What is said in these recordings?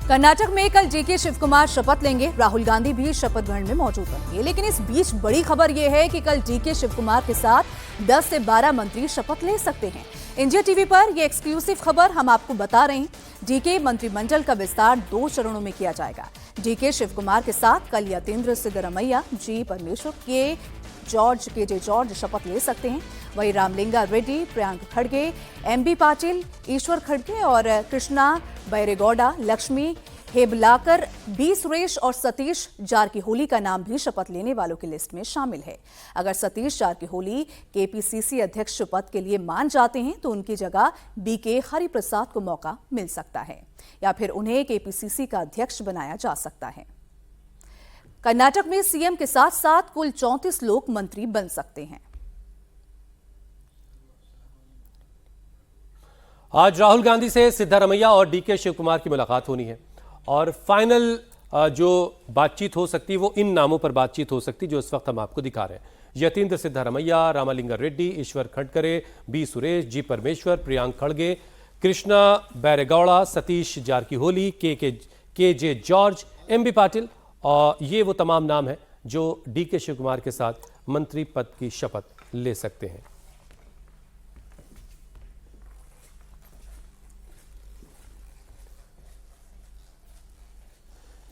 कर्नाटक में कल डीके शिव कुमार शपथ लेंगे। राहुल गांधी भी शपथ ग्रहण में मौजूद रहेंगे। लेकिन इस बीच बड़ी खबर यह है कि कल डीके शिव कुमार के साथ 10 से 12 मंत्री शपथ ले सकते हैं। इंडिया टीवी पर यह एक्सक्लूसिव खबर हम आपको बता रहे हैं। डीके मंत्रिमंडल का विस्तार 2 चरणों में किया जाएगा। डीके शिव कुमार के साथ कल यतींद्र सिद्धरमैया, जी परमेश्वर, के जे जॉर्ज शपथ ले सकते हैं। वहीं रामलिंगा रेड्डी, प्रियांक खड़गे, एमबी पाटिल, ईश्वर खड़गे और कृष्णा बैरेगौड़ा, लक्ष्मी हेबलाकर, बी सुरेश और सतीश जारकीहोली का नाम भी शपथ लेने वालों की लिस्ट में शामिल है। अगर सतीश जारकीहोली केपीसीसी अध्यक्ष पद के लिए मान जाते हैं तो उनकी जगह बीके हरिप्रसाद को मौका मिल सकता है या फिर उन्हें केपीसीसी का अध्यक्ष बनाया जा सकता है। कर्नाटक में सीएम के साथ साथ कुल 34 लोग मंत्री बन सकते हैं। आज राहुल गांधी से सिद्धरमैया और डीके शिव कुमार की मुलाकात होनी है और फाइनल जो बातचीत हो सकती है वो इन नामों पर बातचीत हो सकती है जो इस वक्त हम आपको दिखा रहे हैं। यतींद्र सिद्धरमैया, रामलिंगा रेड्डी, ईश्वर खड़गरे, बी सुरेश, जी परमेश्वर, प्रियांक खड़गे, कृष्णा बैरेगौड़ा, सतीश जारकीहोली, के जे जॉर्ज, एमबी पाटिल, और ये वो तमाम नाम हैं जो डीके शिव कुमार के साथ मंत्री पद की शपथ ले सकते हैं।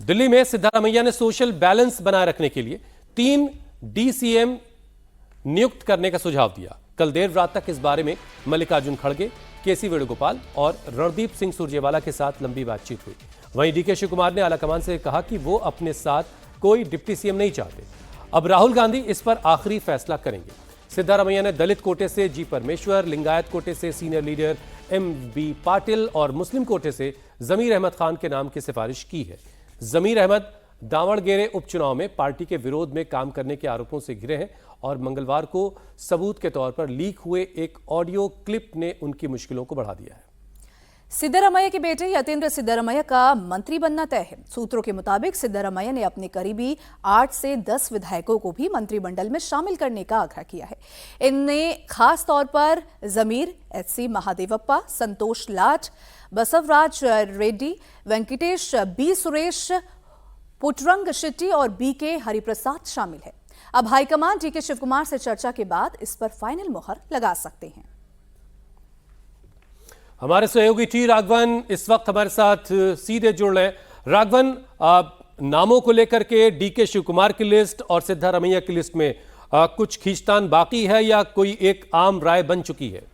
दिल्ली में सिद्धरमैया ने सोशल बैलेंस बनाए रखने के लिए 3 डीसीएम नियुक्त करने का सुझाव दिया। कल देर रात तक इस बारे में मल्लिकार्जुन खड़गे, केसी वेणुगोपाल और रणदीप सिंह सुरजेवाला के साथ लंबी बातचीत हुई। वहीं डीके शिव कुमार ने आलाकमान से कहा कि वो अपने साथ कोई डिप्टी सीएम नहीं चाहते। अब राहुल गांधी इस पर आखिरी फैसला करेंगे। सिद्धरमैया ने दलित कोटे से जी परमेश्वर, लिंगायत कोटे से सीनियर लीडर एमबी पाटिल और मुस्लिम कोटे से जमीर अहमद खान के नाम की सिफारिश की है। जमीर अहमद दावणगेरे उपचुनाव में पार्टी के विरोध में काम करने के आरोपों से घिरे हैं और मंगलवार को सबूत के तौर पर लीक हुए एक ऑडियो क्लिप ने उनकी मुश्किलों को बढ़ा दिया है। सिद्धरमैया के बेटे यतींद्र सिद्धरमैया का मंत्री बनना तय है। सूत्रों के मुताबिक सिद्धरमैया ने अपने करीबी 8 से 10 विधायकों को भी मंत्रिमंडल में शामिल करने का आग्रह किया है। इनमें खास तौर पर जमीर, एचसी महादेवप्पा, संतोष लाट, बसवराज रेड्डी, वेंकटेश, बी सुरेश, पुटरंग शेट्टी और बीके हरिप्रसाद शामिल है। अब हाईकमान डीके शिव कुमार से चर्चा के बाद इस पर फाइनल मुहर लगा सकते हैं। हमारे सहयोगी टी राघवन इस वक्त हमारे साथ सीधे जुड़ रहे हैं। राघवन, नामों को लेकर के डीके शिव कुमार की लिस्ट और सिद्धरमैया की लिस्ट में कुछ खींचतान बाकी है या कोई एक आम राय बन चुकी है?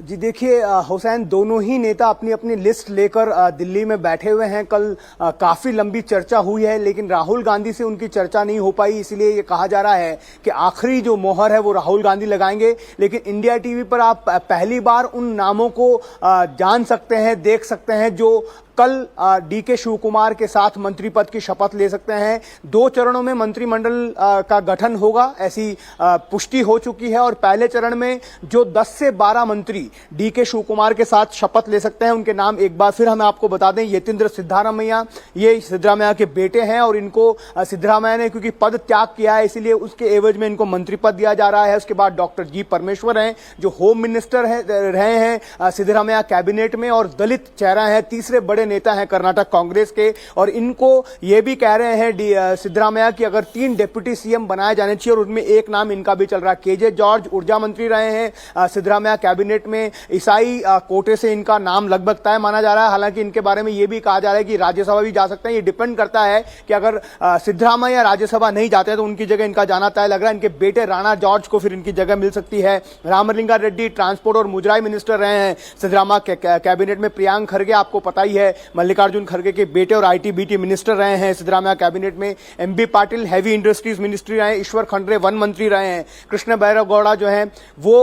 जी देखिए हुसैन, दोनों ही नेता अपनी अपनी लिस्ट लेकर दिल्ली में बैठे हुए हैं। कल काफी लंबी चर्चा हुई है लेकिन राहुल गांधी से उनकी चर्चा नहीं हो पाई, इसलिए ये कहा जा रहा है कि आखिरी जो मोहर है वो राहुल गांधी लगाएंगे। लेकिन इंडिया टीवी पर आप पहली बार उन नामों को जान सकते हैं, देख सकते हैं जो कल डीके शिव कुमार के साथ मंत्री पद की शपथ ले सकते हैं। 2 चरणों में मंत्रिमंडल का गठन होगा, ऐसी पुष्टि हो चुकी है और पहले चरण में जो 10 से 12 मंत्री डीके शिव कुमार के साथ शपथ ले सकते हैं उनके नाम एक बार फिर हमें आपको बता दें। यतींद्र सिद्धरमैया, ये सिद्धरमैया के बेटे हैं और इनको सिद्धरमैया ने क्योंकि पद त्याग किया है इसीलिए उसके एवज में इनको मंत्री पद दिया जा रहा है। उसके बाद डॉक्टर जी परमेश्वर हैं जो होम मिनिस्टर रहे हैं सिद्धरमैया कैबिनेट में और दलित चेहरा है, तीसरे बड़े नेता हैं कर्नाटक कांग्रेस के। और इनको ये भी कह रहे हैं सिद्धरमैया कि अगर 3 डिप्टी सीएम बनाए जाने चाहिए और उनमें एक नाम इनका भी चल रहा है। केजे जॉर्ज ऊर्जा मंत्री रहे हैं सिद्धरमैया कैबिनेट में, ईसाई कोटे से इनका नाम लगभग तय माना जा रहा है। हालांकि इनके बारे में यह भी कहा जा रहा है कि राज्यसभा भी जा सकते हैं। ये डिपेंड करता है कि अगर सिद्धरमैया राज्यसभा नहीं जाते तो उनकी जगह इनका जाना तय लग रहा है। इनके बेटे राणा जॉर्ज को फिर इनकी जगह मिल सकती है। रामलिंगा रेड्डी ट्रांसपोर्ट और मुजराई मिनिस्टर रहे हैं सिद्धरमैया कैबिनेट में। प्रियांक खड़गे आपको पता ही है मल्लिकार्जुन खड़गे के बेटे और आईटी-बीटी मिनिस्टर रहे हैं सिद्धरमैया कैबिनेट में। MB Patil heavy industries ministry रहे हैं। ईश्वर खंडरे वन मंत्री रहे हैं। कृष्ण बैरेगौड़ा जो है वो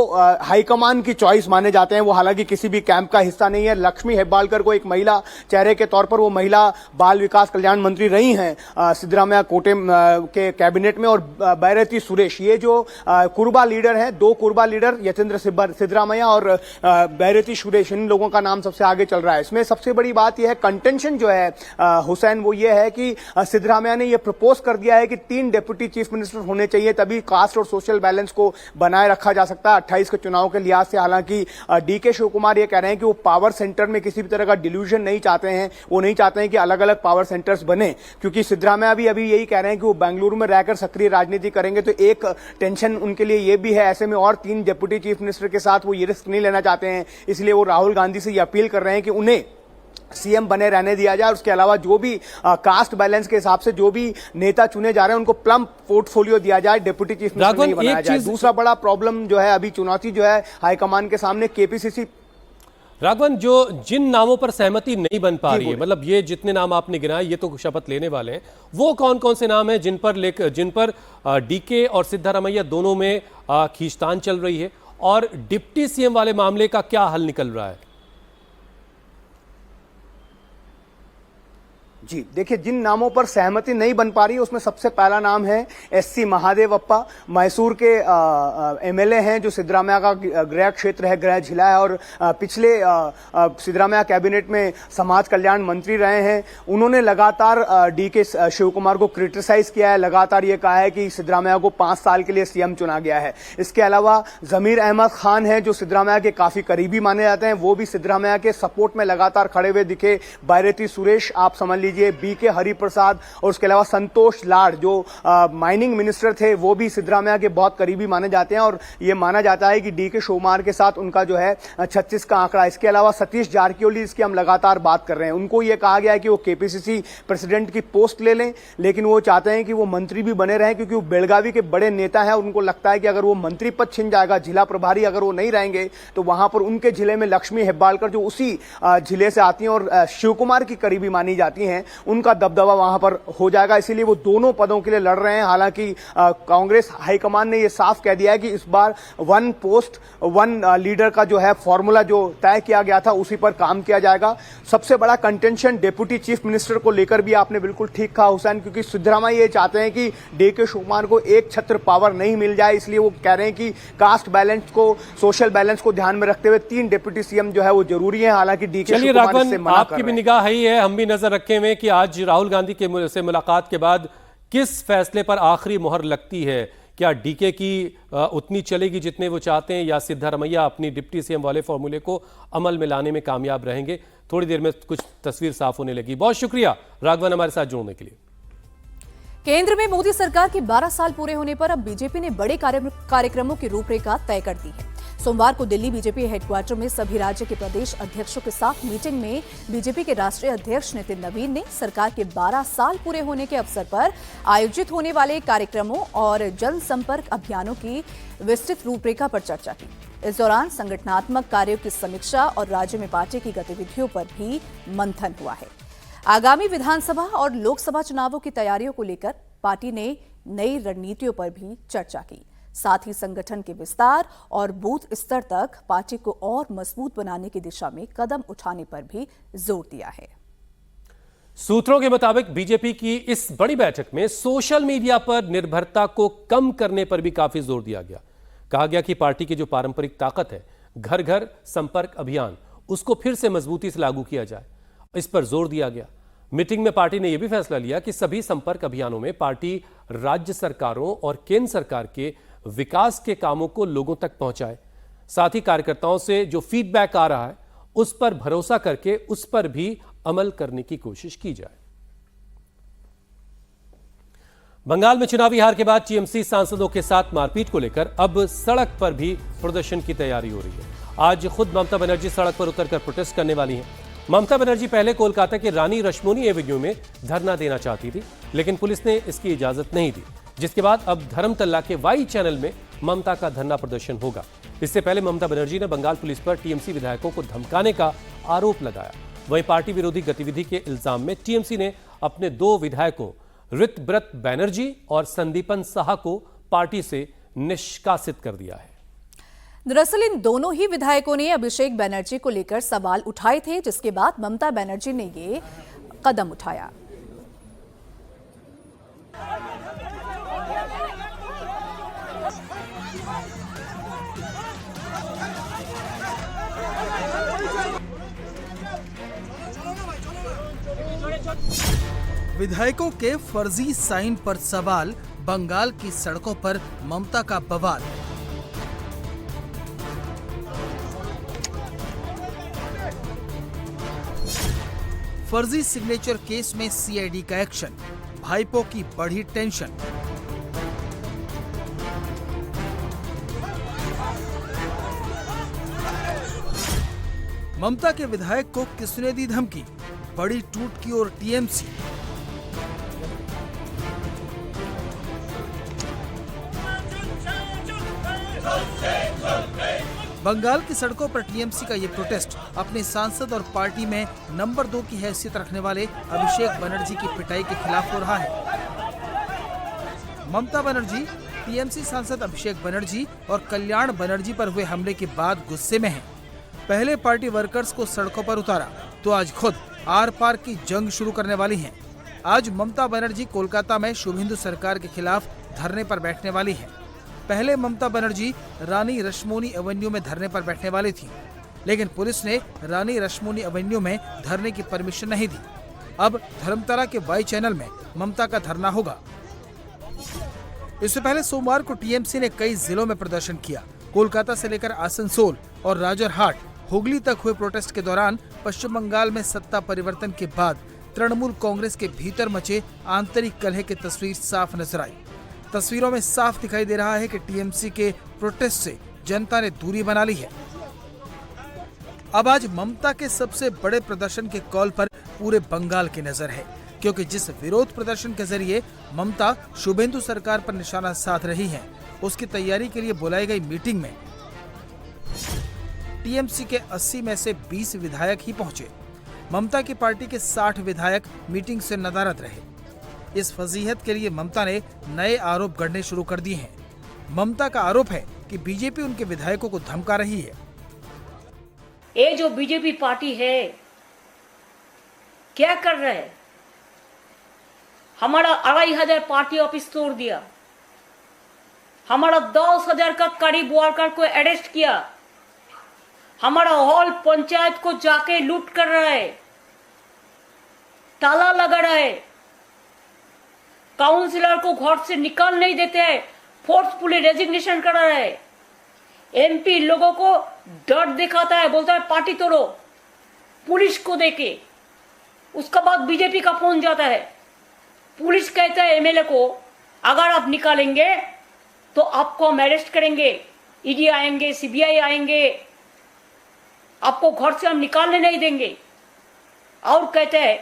हाईकमान की चॉइस माने जाते हैं, वो हालांकि किसी भी कैंप का हिस्सा नहीं है। लक्ष्मी हेब्बालकर को एक महिला चेहरे के तौर पर वो महिला बाल विकास कल्याण मंत्री रही हैं सिद्धरमैया कोटे के कैबिनेट में। और बैरती सुरेश, ये जो कुरबा लीडर है, 2 कुरबा लीडर यतींद्र सिद्धरमैया और बैरती सुरेश, इन लोगों का नाम सबसे आगे चल रहा है। इसमें सबसे बड़ी बात की है। कंटेंशन जो है हुसैन वो ये है कि सिद्धरामैया ने ये प्रपोज कर दिया है कि 3 डेप्यूटी चीफ मिनिस्टर होने चाहिए, तभी कास्ट और सोशल बैलेंस को बनाए रखा जा सकता है 28 के चुनाव के लिहाज से। हालांकि डीके शिव कुमार ये कह रहे हैं कि वो पावर सेंटर में किसी भी तरह का डिल्यूजन नहीं चाहते हैं, वो नहीं चाहते हैं कि अलग अलग पावर सेंटर्स बने, क्योंकि सिद्धरामैया भी अभी यही कह रहे हैं कि वो बेंगलुरु में रहकर सक्रिय राजनीति करेंगे, तो एक टेंशन उनके लिए ये भी है। ऐसे में और 3 डेप्यूटी चीफ मिनिस्टर के साथ वो ये रिस्क नहीं लेना चाहते हैं, इसलिए वो राहुल गांधी से ये अपील कर रहे हैं कि उन्हें सीएम बने रहने दिया जाए। उसके अलावा जो भी कास्ट बैलेंस के हिसाब से जो भी नेता चुने जा रहे हैं उनको प्लम पोर्टफोलियो दिया जाए, डेप्यूटी चीफ मिनिस्टर नहीं बनाया जाए। दूसरा बड़ा प्रॉब्लम जो है अभी चुनौती जो है हाईकमान के सामने केपीसीसी। राघवन, जो जिन नामों पर सहमति नहीं बन पा रही है, मतलब ये जितने नाम आपने गिनाए ये तो शपथ लेने वाले हैं, वो कौन कौन से नाम हैं जिन पर डीके और सिद्धारमैया दोनों में खींचतान चल रही है, और डिप्टी सीएम वाले मामले का क्या हल निकल रहा है? जी देखिए, जिन नामों पर सहमति नहीं बन पा रही है उसमें सबसे पहला नाम है एससी महादेवप्पा। मैसूर के एमएलए हैं जो सिद्धरामैया का गृह क्षेत्र है, गृह जिला है, और पिछले सिद्धरामैया कैबिनेट में समाज कल्याण मंत्री रहे हैं। उन्होंने लगातार डीके शिव कुमार को क्रिटिसाइज किया है, लगातार ये कहा है कि सिद्धरामैया को 5 साल के लिए सीएम चुना गया है। इसके अलावा जमीर अहमद खान है जो सिद्धरामैया के काफी करीबी माने जाते हैं, वो भी सिद्धरामैया के सपोर्ट में लगातार खड़े हुए दिखे। बैरेती सुरेश आप समझ लीजिए, बीके हरिप्रसाद, और उसके अलावा संतोष लाड जो माइनिंग मिनिस्टर थे वो भी सिद्धरामैया के बहुत करीबी माने जाते हैं, और ये माना जाता है कि डीके शिव कुमार के साथ उनका जो है 36 का आंकड़ा। इसके अलावा सतीश जारकिहोली, इसकी हम लगातार बात कर रहे हैं, उनको ये कहा गया है कि वो केपीसीसी प्रेसिडेंट की पोस्ट ले लें, लेकिन वो चाहते हैं कि वो मंत्री भी बने रहें, क्योंकि वो बेलगावी के बड़े नेता है। उनको लगता है कि अगर वो मंत्री पद छिन जाएगा, जिला प्रभारी अगर वो नहीं रहेंगे, तो वहां पर उनके जिले में लक्ष्मी हेब्बालकर जो उसी जिले से आती हैं और शिव कुमार की करीबी मानी जाती हैं, उनका दबदबा वहां पर हो जाएगा। इसीलिए वो दोनों पदों के लिए लड़ रहे हैं। हालांकि कांग्रेस हाईकमान ने यह साफ कह दिया है कि इस बार 1 पोस्ट 1 लीडर का जो है फॉर्मूला जो तय किया गया था उसी पर काम किया जाएगा। सबसे बड़ा कंटेंशन डेप्यूटी चीफ मिनिस्टर को लेकर भी आपने बिल्कुल ठीक कहा हुसैन, क्योंकि सिद्धरामैया ये चाहते हैं कि डीके शिव कुमार को एक छत्र पावर नहीं मिल जाए, इसलिए वो कह रहे हैं कि कास्ट बैलेंस को, सोशल बैलेंस को ध्यान में रखते हुए 3 डेप्यूटी सीएम जो है वो जरूरी है। हालांकि डीके शिव कुमार इससे मना कर रहे हैं। आपकी भी निगाह ही है, हम भी नजर रखे हुए कि आज राहुल गांधी के से मुलाकात के बाद किस फैसले पर आखिरी मोहर लगती है। क्या डीके की उतनी चलेगी जितने वो चाहते हैं, या सिद्धारमैया अपनी डिप्टी सीएम वाले फॉर्मूले को अमल में लाने में कामयाब रहेंगे? थोड़ी देर में कुछ तस्वीर साफ होने लगी। बहुत शुक्रिया राघवन हमारे साथ जुड़ने के लिए। केंद्र में मोदी सरकार के 12 साल पूरे होने पर अब बीजेपी ने बड़े कार्यक्रमों की रूपरेखा तय कर दी है। सोमवार को दिल्ली बीजेपी हेडक्वार्टर में सभी राज्य के प्रदेश अध्यक्षों के साथ मीटिंग में बीजेपी के राष्ट्रीय अध्यक्ष नितिन नवीन ने सरकार के 12 साल पूरे होने के अवसर पर आयोजित होने वाले कार्यक्रमों और जनसंपर्क अभियानों की विस्तृत रूपरेखा पर चर्चा की। इस दौरान संगठनात्मक कार्यों की समीक्षा और राज्य में पार्टी की गतिविधियों पर भी मंथन हुआ है। आगामी विधानसभा और लोकसभा चुनावों की तैयारियों को लेकर पार्टी ने नई रणनीतियों पर भी चर्चा की। साथ ही संगठन के विस्तार और बूथ स्तर तक पार्टी को और मजबूत बनाने की दिशा में कदम उठाने पर भी जोर दिया है। सूत्रों के मुताबिक बीजेपी की इस बड़ी बैठक में सोशल मीडिया पर निर्भरता को कम करने पर भी काफी जोर दिया गया। कहा गया कि पार्टी की जो पारंपरिक ताकत है, घर घर संपर्क अभियान, उसको फिर से मजबूती से लागू किया जाए, इस पर जोर दिया गया। मीटिंग में पार्टी ने यह भी फैसला लिया कि सभी संपर्क अभियानों में पार्टी राज्य सरकारों और केंद्र सरकार के विकास के कामों को लोगों तक पहुंचाए। साथ ही कार्यकर्ताओं से जो फीडबैक आ रहा है उस पर भरोसा करके उस पर भी अमल करने की कोशिश की जाए। बंगाल में चुनावी हार के बाद टीएमसी सांसदों के साथ मारपीट को लेकर अब सड़क पर भी प्रदर्शन की तैयारी हो रही है। आज खुद ममता बनर्जी सड़क पर उतरकर प्रोटेस्ट करने वाली हैं। ममता बनर्जी पहले कोलकाता के रानी रश्मोनी एवेन्यू में धरना देना चाहती थी, लेकिन पुलिस ने इसकी इजाजत नहीं दी, जिसके बाद अब धर्मतल्ला के वाई चैनल में ममता का धरना प्रदर्शन होगा। इससे पहले ममता बनर्जी ने बंगाल पुलिस पर टीएमसी विधायकों को धमकाने का आरोप लगाया। वहीं पार्टी विरोधी गतिविधि के इल्जाम में टीएमसी ने अपने 2 विधायकों ऋतव्रत बैनर्जी और संदीपन साहा को पार्टी से निष्कासित कर दिया है। दरअसल इन दोनों ही विधायकों ने अभिषेक बनर्जी को लेकर सवाल उठाए थे, जिसके बाद ममता बनर्जी ने ये कदम उठाया। विधायकों के फर्जी साइन पर सवाल, बंगाल की सड़कों पर ममता का बवाल। फर्जी सिग्नेचर केस में सीआईडी का एक्शन, भाईपों की बढ़ी टेंशन। ममता के विधायक को किसने दी धमकी, बड़ी टूट की ओर टीएमसी। बंगाल की सड़कों पर टीएमसी का ये प्रोटेस्ट अपने सांसद और पार्टी में नंबर 2 की हैसियत रखने वाले अभिषेक बनर्जी की पिटाई के खिलाफ हो रहा है। ममता बनर्जी टीएमसी सांसद अभिषेक बनर्जी और कल्याण बनर्जी पर हुए हमले के बाद गुस्से में हैं। पहले पार्टी वर्कर्स को सड़कों पर उतारा तो आज खुद आर पार की जंग शुरू करने वाली हैं। आज ममता बनर्जी कोलकाता में शुभेंदु सरकार के खिलाफ धरने पर बैठने वाली है। पहले ममता बनर्जी रानी रश्मोनी एवेन्यू में धरने पर बैठने वाली थी, लेकिन पुलिस ने रानी रश्मोनी एवेन्यू में धरने की परमिशन नहीं दी। अब धर्मतला के वाई चैनल में ममता का धरना होगा। इससे पहले सोमवार को टीएमसी ने कई जिलों में प्रदर्शन किया। कोलकाता से लेकर आसनसोल और राजरहाट, हुगली तक हुए प्रोटेस्ट के दौरान पश्चिम बंगाल में सत्ता परिवर्तन के बाद तृणमूल कांग्रेस के भीतर मचे आंतरिक कलह की तस्वीर साफ नजर आई। तस्वीरों में साफ दिखाई दे रहा है कि टीएमसी के प्रोटेस्ट से जनता ने दूरी बना ली है। अब आज ममता के सबसे बड़े प्रदर्शन के कॉल पर पूरे बंगाल की नजर है, क्योंकि जिस विरोध प्रदर्शन के जरिए ममता शुभेंदु सरकार पर निशाना साध रही है, उसकी तैयारी के लिए बुलाई गई मीटिंग में टीएमसी के 80 में से 20 विधायक ही पहुंचे। ममता की पार्टी के 60 विधायक मीटिंग से नदारद रहे। इस फजीहत के लिए ममता ने नए आरोप गढ़ने शुरू कर दिए हैं। ममता का आरोप है कि बीजेपी उनके विधायकों को धमका रही है। ये जो बीजेपी पार्टी है क्या कर रहा है? हमारा 2500 पार्टी ऑफिस तोड़ दिया, हमारा 10,000 का करीब वर्कर को अरेस्ट किया, हमारा हॉल पंचायत को जाके लूट कर रहा है, ताला लगा रहा है, काउंसिलर को घर से निकाल नहीं देते हैं, फोर्सफुली रेजिग्नेशन कर रहा है, एमपी लोगों को डर दिखाता है, बोलता है पार्टी तोड़ो, पुलिस को देके। उसका बाद बीजेपी का फोन जाता है, पुलिस कहता है एमएलए को अगर आप निकालेंगे तो आपको हम अरेस्ट करेंगे, ईडी आएंगे, सीबीआई आएंगे, आपको घर से हम निकालने नहीं देंगे। और कहते हैं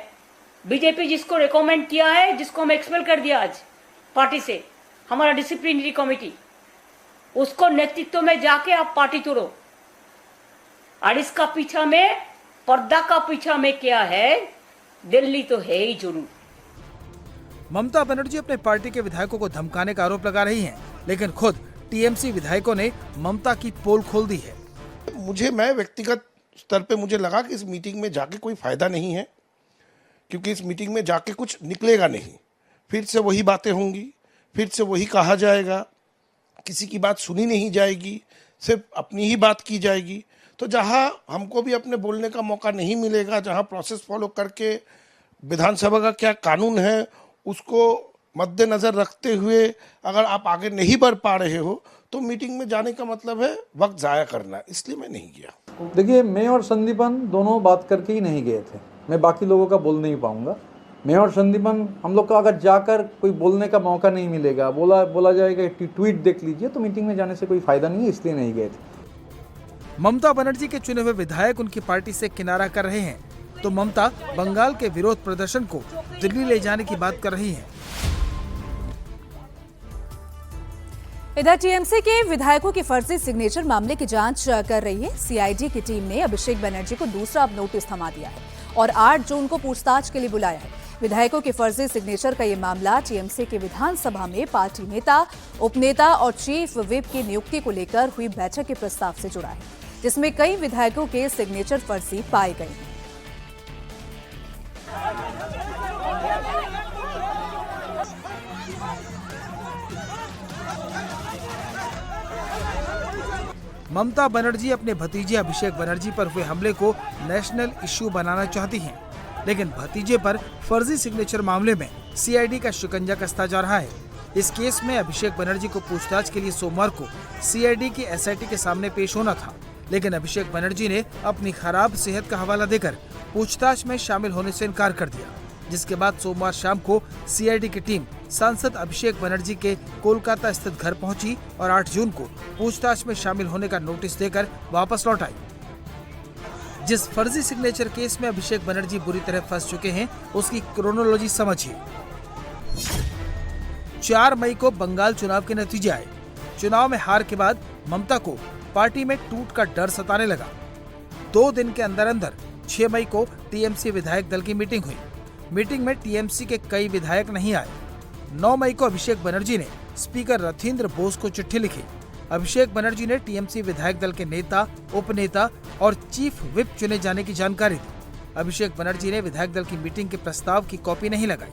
बीजेपी जिसको रिकमेंड किया है, जिसको हम एक्सपेल कर दिया आज पार्टी से, हमारा डिसिप्लिनरी कमेटी, उसको नेतृत्व में जाके आप पार्टी तोड़ो। और इसका पीछा में, पर्दा का पीछा में क्या है, दिल्ली तो है ही जरूर। ममता बनर्जी अपने पार्टी के विधायकों को धमकाने का आरोप लगा रही हैं, लेकिन खुद टीएमसी विधायकों ने ममता की पोल खोल दी है। मैं व्यक्तिगत स्तर पे मुझे लगा कि इस मीटिंग में जाके कोई फायदा नहीं है, क्योंकि इस मीटिंग में जाके कुछ निकलेगा नहीं। फिर से वही बातें होंगी, फिर से वही कहा जाएगा, किसी की बात सुनी नहीं जाएगी, सिर्फ अपनी ही बात की जाएगी। तो जहां हमको भी अपने बोलने का मौका नहीं मिलेगा, जहां प्रोसेस फॉलो करके विधानसभा का क्या कानून है उसको मद्देनजर रखते हुए अगर आप आगे नहीं बढ़ पा रहे हो तो मीटिंग में जाने का मतलब है वक्त जाया करना, इसलिए मैं नहीं गया। देखिए, मैं और संदीपन दोनों बात करके ही नहीं गए थे, मैं बाकी लोगों का बोल नहीं पाऊंगा। मैं और संदीपन, हम लोग का अगर जाकर कोई बोलने का मौका नहीं मिलेगा, बोला जाएगा ट्वीट देख लीजिए, तो मीटिंग में जाने से कोई फायदा नहीं है, इसलिए नहीं गए थे। ममता बनर्जी के चुने हुए विधायक उनकी पार्टी से किनारा कर रहे हैं, तो ममता बंगाल के विरोध प्रदर्शन को दिल्ली ले जाने की बात कर रही हैं। इधर टीएमसी के विधायकों की फर्जी सिग्नेचर मामले की जांच कर रही है। सीआईडी की टीम ने अभिषेक बनर्जी को दूसरा नोटिस थमा दिया है और 8 जून को पूछताछ के लिए बुलाया है। विधायकों के फर्जी सिग्नेचर का ये मामला टीएमसी के विधानसभा में पार्टी नेता, उपनेता और चीफ व्हिप की नियुक्ति को लेकर हुई बैठक के प्रस्ताव से जुड़ा है, जिसमें कई विधायकों के सिग्नेचर फर्जी पाए गए हैं। ममता बनर्जी अपने भतीजे अभिषेक बनर्जी पर हुए हमले को नेशनल इश्यू बनाना चाहती हैं। लेकिन भतीजे पर फर्जी सिग्नेचर मामले में सीआईडी का शिकंजा कसता जा रहा है। इस केस में अभिषेक बनर्जी को पूछताछ के लिए सोमवार को सीआईडी की एसआईटी के सामने पेश होना था, लेकिन अभिषेक बनर्जी ने अपनी खराब सेहत का हवाला देकर पूछताछ में शामिल होने से इनकार कर दिया, जिसके बाद सोमवार शाम को सीआईडी की टीम सांसद अभिषेक बनर्जी के कोलकाता स्थित घर पहुंची और 8 जून को पूछताछ में शामिल होने का नोटिस देकर वापस लौट आई। जिस फर्जी सिग्नेचर केस में अभिषेक बनर्जी बुरी तरह फंस चुके हैं, उसकी क्रोनोलॉजी समझिए। 4 मई को बंगाल चुनाव के नतीजे आए। चुनाव में हार के बाद ममता को पार्टी में टूट का डर सताने लगा। 2 दिन के अंदर अंदर 6 मई को टीएमसी विधायक दल की मीटिंग हुई। मीटिंग में टीएमसी के कई विधायक नहीं आए। 9 मई को अभिषेक बनर्जी ने स्पीकर रथींद्र बोस को चिट्ठी लिखी। अभिषेक बनर्जी ने टीएमसी विधायक दल के नेता, उपनेता और चीफ व्हिप चुने जाने की जानकारी दी। अभिषेक बनर्जी ने विधायक दल की मीटिंग के प्रस्ताव की कॉपी नहीं लगाई।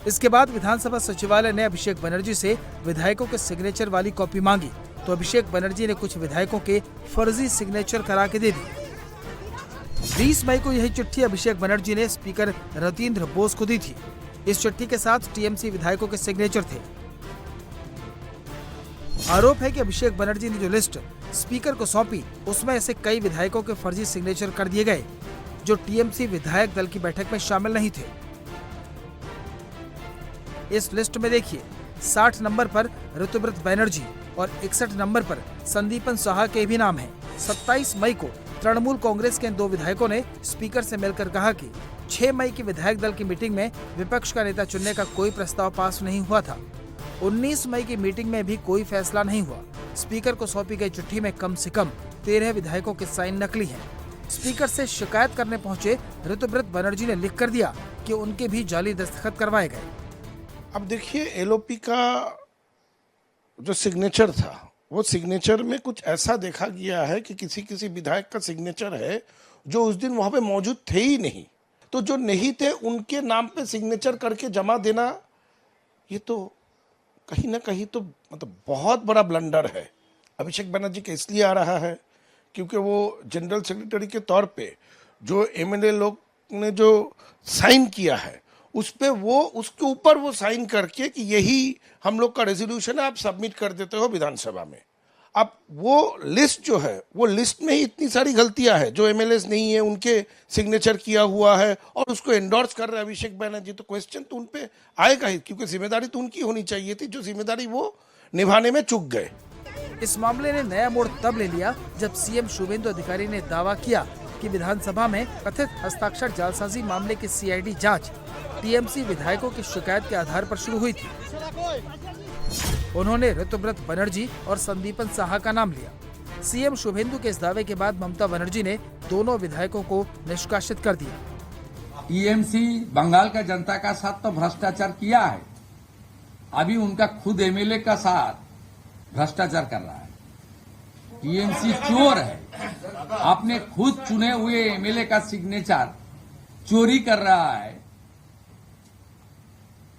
इसके बाद विधानसभा सचिवालय ने अभिषेक बनर्जी से विधायकों के सिग्नेचर वाली कॉपी मांगी, तो अभिषेक बनर्जी ने कुछ विधायकों के फर्जी सिग्नेचर करा के दे दी। 20 मई को यही चिट्ठी अभिषेक बनर्जी ने स्पीकर रथींद्र बोस को दी थी। इस चिट्ठी के साथ टीएमसी विधायकों के सिग्नेचर थे। आरोप है कि अभिषेक बनर्जी ने जो लिस्ट स्पीकर को सौंपी, उसमें ऐसे कई विधायकों के फर्जी सिग्नेचर कर दिए गए जो टीएमसी विधायक दल की बैठक में शामिल नहीं थे। इस लिस्ट में देखिए, 60 नंबर पर ऋतुव्रत बनर्जी और 61 नंबर पर संदीपन साहा के भी नाम हैं। 27 मई को तृणमूल कांग्रेस के 2 विधायकों ने स्पीकर से मिलकर कहा कि 6 मई की विधायक दल की मीटिंग में विपक्ष का नेता चुनने का कोई प्रस्ताव पास नहीं हुआ था। 19 मई की मीटिंग में भी कोई फैसला नहीं हुआ। स्पीकर को सौंपी गई चिट्ठी में कम से कम 13 विधायकों के साइन नकली हैं। स्पीकर से शिकायत करने पहुंचे ऋतुव्रत बनर्जी ने लिख कर दिया कि उनके भी जाली दस्तखत करवाए गए। अब देखिए, एलओपी का जो सिग्नेचर था, वो सिग्नेचर में कुछ ऐसा देखा गया है कि किसी विधायक का सिग्नेचर है जो उस दिन वहां पे मौजूद थे ही नहीं। तो जो नहीं थे उनके नाम पे सिग्नेचर करके जमा देना, ये तो कहीं ना कहीं तो मतलब बहुत बड़ा ब्लंडर है। अभिषेक बनर्जी का इसलिए आ रहा है क्योंकि वो जनरल सेक्रेटरी के तौर पे जो एमएलए लोग ने जो साइन किया है, उस पे वो उसके ऊपर वो साइन करके कि यही हम लोग का रेजोल्यूशन है, आप सबमिट कर देते हो विधानसभा में। अब वो लिस्ट जो है, वो लिस्ट में ही इतनी सारी गलतियां हैं, जो एमएलएस नहीं है उनके सिग्नेचर किया हुआ है और उसको एंडोर्स कर रहे हैं अभिषेक बनर्जी। तो क्वेश्चन तो उन पे आएगा ही, क्योंकि जिम्मेदारी तो उनकी होनी चाहिए थी, जो जिम्मेदारी वो निभाने में चूक गए। इस मामले ने नया मोड़ तब ले लिया जब सीएम शुभेंदु अधिकारी ने दावा किया कि विधानसभा में कथित हस्ताक्षर जालसाजी मामले की सीआईडी जांच टीएमसी विधायकों की शिकायत के आधार पर शुरू हुई थी। उन्होंने ऋतुव्रत बनर्जी और संदीपन साहा का नाम लिया। सीएम शुभेंदु के इस दावे के बाद ममता बनर्जी ने दोनों विधायकों को निष्कासित कर दिया। टीएमसी बंगाल का जनता का साथ तो भ्रष्टाचार किया है, अभी उनका खुद एमएलए का साथ भ्रष्टाचार कर रहा है। टीएमसी चोर है, अपने खुद चुने हुए एमएलए का सिग्नेचर चोरी कर रहा है।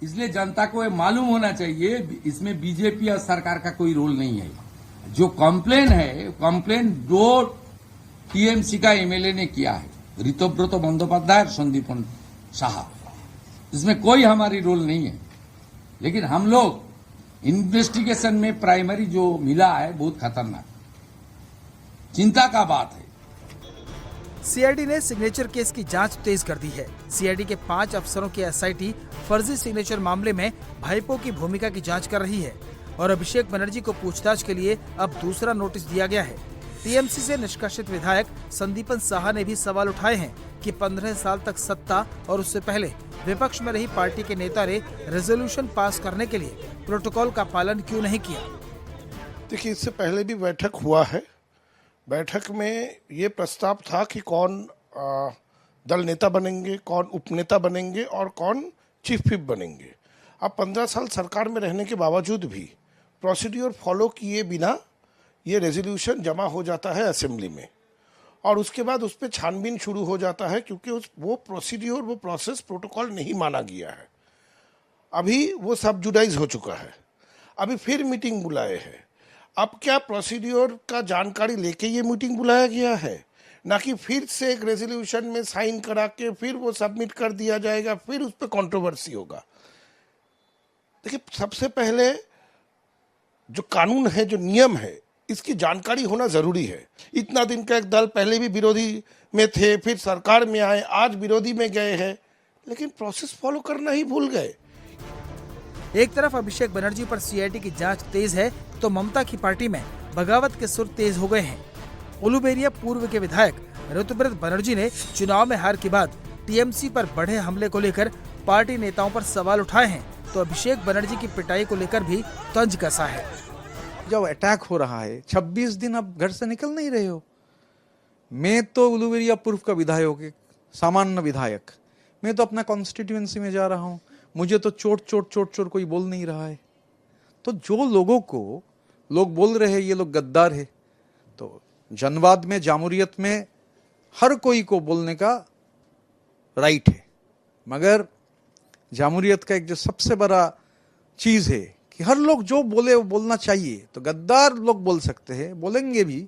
इसलिए जनता को ये मालूम होना चाहिए, इसमें बीजेपी और सरकार का कोई रोल नहीं है। जो कंप्लेन है, कंप्लेन 2 टीएमसी का एमएलए ने किया है, ऋतुव्रत बंदोपाध्याय और संदीपन साहा। इसमें कोई हमारी रोल नहीं है, लेकिन हम लोग इन्वेस्टिगेशन में प्राइमरी जो मिला है बहुत खतरनाक, चिंता का बात है। सीआईडी ने सिग्नेचर केस की जांच तेज कर दी है। सीआईडी के 5 अफसरों की एसआईटी फर्जी सिग्नेचर मामले में भाईपो की भूमिका की जांच कर रही है और अभिषेक बनर्जी को पूछताछ के लिए अब दूसरा नोटिस दिया गया है। टीएमसी से निष्कासित विधायक संदीपन साहा ने भी सवाल उठाए हैं कि 15 साल तक सत्ता और उससे पहले विपक्ष में रही पार्टी के नेता ने रेजोल्यूशन पास करने के लिए प्रोटोकॉल का पालन क्यों नहीं किया। देखिए, इससे पहले भी बैठक हुआ है। बैठक में ये प्रस्ताव था कि कौन दल नेता बनेंगे, कौन उपनेता बनेंगे और कौन चीफ व्हिप बनेंगे। अब 15 साल सरकार में रहने के बावजूद भी प्रोसीड्यूर फॉलो किए बिना ये रेजोल्यूशन जमा हो जाता है असेंबली में, और उसके बाद उस पर छानबीन शुरू हो जाता है, क्योंकि वो प्रोसीड्यूर, वो प्रोसेस, प्रोटोकॉल नहीं माना गया है। अभी वो सब जुडाइज हो चुका है। अभी फिर मीटिंग बुलाए हैं। अब क्या प्रोसीड्यूर का जानकारी लेके ये मीटिंग बुलाया गया है? ना कि फिर से एक रेजोल्यूशन में साइन करा के फिर वो सबमिट कर दिया जाएगा, फिर उस पर कंट्रोवर्सी होगा। देखिए, सबसे पहले जो कानून है, जो नियम है, इसकी जानकारी होना जरूरी है। इतना दिन का एक दल पहले भी विरोधी में थे, फिर सरकार में आए, आज विरोधी में गए हैं, लेकिन प्रोसेस फॉलो करना ही भूल गए। एक तरफ अभिषेक बनर्जी पर सीआईडी की जांच तेज है, तो ममता की पार्टी में बगावत के सुर तेज हो गए हैं। उलूबेरिया पूर्व के विधायक ऋतुव्रत बनर्जी ने चुनाव में हार के बाद टीएमसी पर बढ़े हमले को लेकर पार्टी नेताओं पर सवाल उठाए हैं, तो अभिषेक बनर्जी की पिटाई को लेकर भी तंज कसा है। जब अटैक हो रहा है, 26 दिन आप घर से निकल नहीं रहे हो। मैं तो उलूबेरिया पूर्व का विधायक, सामान्य विधायक, मैं तो अपना कॉन्स्टिट्यूएंसी में जा रहा हूँ, मुझे तो चोट कोई बोल नहीं रहा है। तो जो लोगों को लोग बोल रहे हैं ये लोग गद्दार है, तो जनवाद में, जामूरियत में हर कोई को बोलने का राइट है, मगर जामूरियत का एक जो सबसे बड़ा चीज है कि हर लोग जो बोले वो बोलना चाहिए। तो गद्दार लोग बोल सकते हैं, बोलेंगे भी,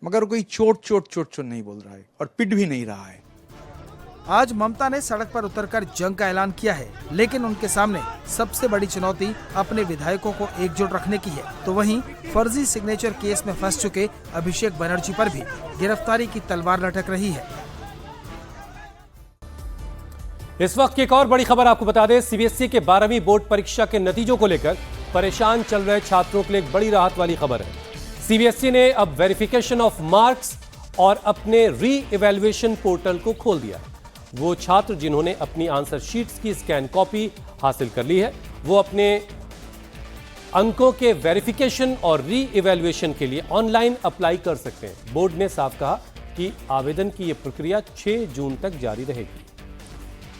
मगर कोई चोट नहीं बोल रहा है और पिट भी नहीं रहा है। आज ममता ने सड़क पर उतरकर जंग का ऐलान किया है, लेकिन उनके सामने सबसे बड़ी चुनौती अपने विधायकों को एकजुट रखने की है। तो वहीं फर्जी सिग्नेचर केस में फंस चुके अभिषेक बनर्जी पर भी गिरफ्तारी की तलवार लटक रही है। इस वक्त की एक और बड़ी खबर आपको बता दें, सीबीएसई के 12वीं बोर्ड परीक्षा के नतीजों को लेकर परेशान चल रहे छात्रों के लिए एक बड़ी राहत वाली खबर है। सीबीएसई ने अब वेरिफिकेशन ऑफ मार्क्स और अपने री इवैल्यूएशन पोर्टल को खोल दिया है। वो छात्र जिन्होंने अपनी आंसर शीट्स की स्कैन कॉपी हासिल कर ली है, वो अपने अंकों के वेरिफिकेशन और री इवैल्यूएशन के लिए ऑनलाइन अप्लाई कर सकते हैं। बोर्ड ने साफ कहा कि आवेदन की यह प्रक्रिया 6 जून तक जारी रहेगी।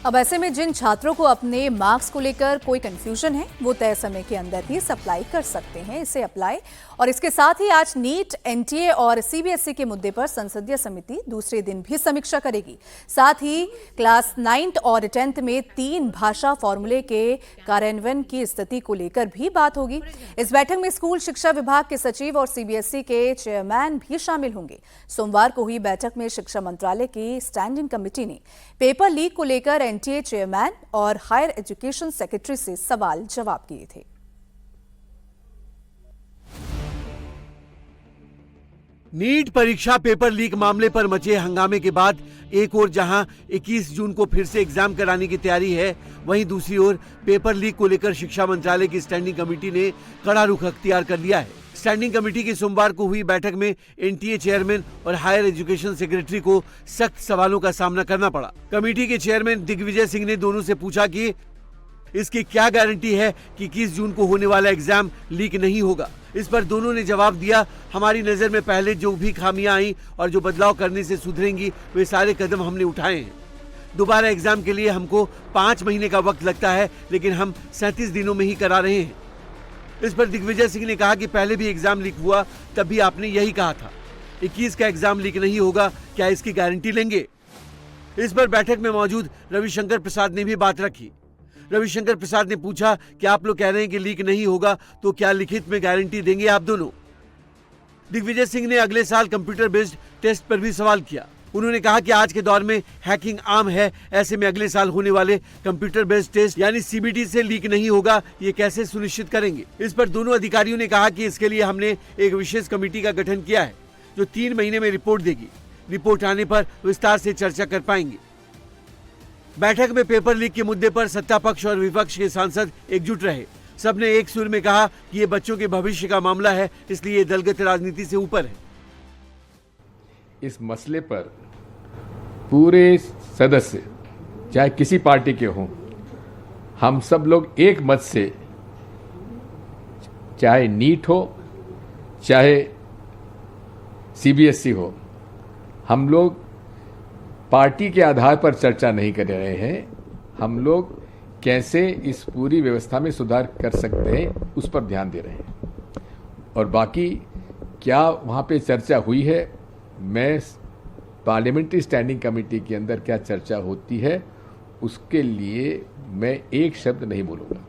अब ऐसे में जिन छात्रों को अपने मार्क्स को लेकर कोई कंफ्यूजन है, वो तय समय के अंदर ही अप्लाई कर सकते हैं इसे अप्लाई। और इसके साथ ही आज नीट, एनटीए और सीबीएसई के मुद्दे पर संसदीय समिति दूसरे दिन भी समीक्षा करेगी। साथ ही क्लास 9 और 10th में 3 भाषा फॉर्मूले के कार्यान्वयन की स्थिति को लेकर भी बात होगी। इस बैठक में स्कूल शिक्षा विभाग के सचिव और सीबीएसई के चेयरमैन भी शामिल होंगे। सोमवार को हुई बैठक में शिक्षा मंत्रालय की स्टैंडिंग कमेटी ने पेपर लीक को लेकर एनटीए चेयरमैन और हायर एजुकेशन सेक्रेटरी से सवाल जवाब किए थे। नीट परीक्षा पेपर लीक मामले पर मचे हंगामे के बाद एक ओर जहां 21 जून को फिर से एग्जाम कराने की तैयारी है, वहीं दूसरी ओर पेपर लीक को लेकर शिक्षा मंत्रालय की स्टैंडिंग कमेटी ने कड़ा रुख अख्तियार कर लिया है। स्टैंडिंग कमेटी की सोमवार को हुई बैठक में एनटीए चेयरमैन और हायर एजुकेशन सेक्रेटरी को सख्त सवालों का सामना करना पड़ा। कमेटी के चेयरमैन दिग्विजय सिंह ने दोनों से पूछा कि इसकी क्या गारंटी है कि 21 जून को होने वाला एग्जाम लीक नहीं होगा। इस पर दोनों ने जवाब दिया, हमारी नजर में पहले जो भी खामियां आई और जो बदलाव करने से सुधरेंगी वे सारे कदम हमने उठाए हैं। दोबारा एग्जाम के लिए हमको 5 महीने का वक्त लगता है, लेकिन हम 37 दिनों में ही करा रहे हैं। इस पर दिग्विजय सिंह ने कहा कि पहले भी एग्जाम लीक हुआ, तब भी आपने यही कहा था। 21 का एग्जाम लीक नहीं होगा, क्या इसकी गारंटी लेंगे? इस पर बैठक में मौजूद रविशंकर प्रसाद ने भी बात रखी। रविशंकर प्रसाद ने पूछा कि आप लोग कह रहे हैं कि लीक नहीं होगा, तो क्या लिखित में गारंटी देंगे आप दोनों? दिग्विजय सिंह ने अगले साल कंप्यूटर बेस्ड टेस्ट पर भी सवाल किया। उन्होंने कहा कि आज के दौर में हैकिंग आम है, ऐसे में अगले साल होने वाले कंप्यूटर बेस्ड टेस्ट यानी सीबीटी से लीक नहीं होगा, ये कैसे सुनिश्चित करेंगे? इस पर दोनों अधिकारियों ने कहा कि इसके लिए हमने एक विशेष कमेटी का गठन किया है, जो 3 महीने में रिपोर्ट देगी। रिपोर्ट आने पर विस्तार से चर्चा कर पाएंगे। बैठक में पेपर लीक के मुद्दे पर सत्ता पक्ष और विपक्ष के सांसद एकजुट रहे। सबने एक सुर में कहा कि ये बच्चों के भविष्य का मामला है, इसलिए ये दलगत राजनीति से ऊपर है। इस मसले पर पूरे सदस्य, चाहे किसी पार्टी के हों, हम सब लोग एक मत से, चाहे नीट हो चाहे सीबीएसई हो, हम लोग पार्टी के आधार पर चर्चा नहीं कर रहे हैं। हम लोग कैसे इस पूरी व्यवस्था में सुधार कर सकते हैं उस पर ध्यान दे रहे हैं। और बाकी क्या वहाँ पे चर्चा हुई है, मैं पार्लियामेंट्री स्टैंडिंग कमेटी के अंदर क्या चर्चा होती है उसके लिए मैं एक शब्द नहीं बोलूंगा।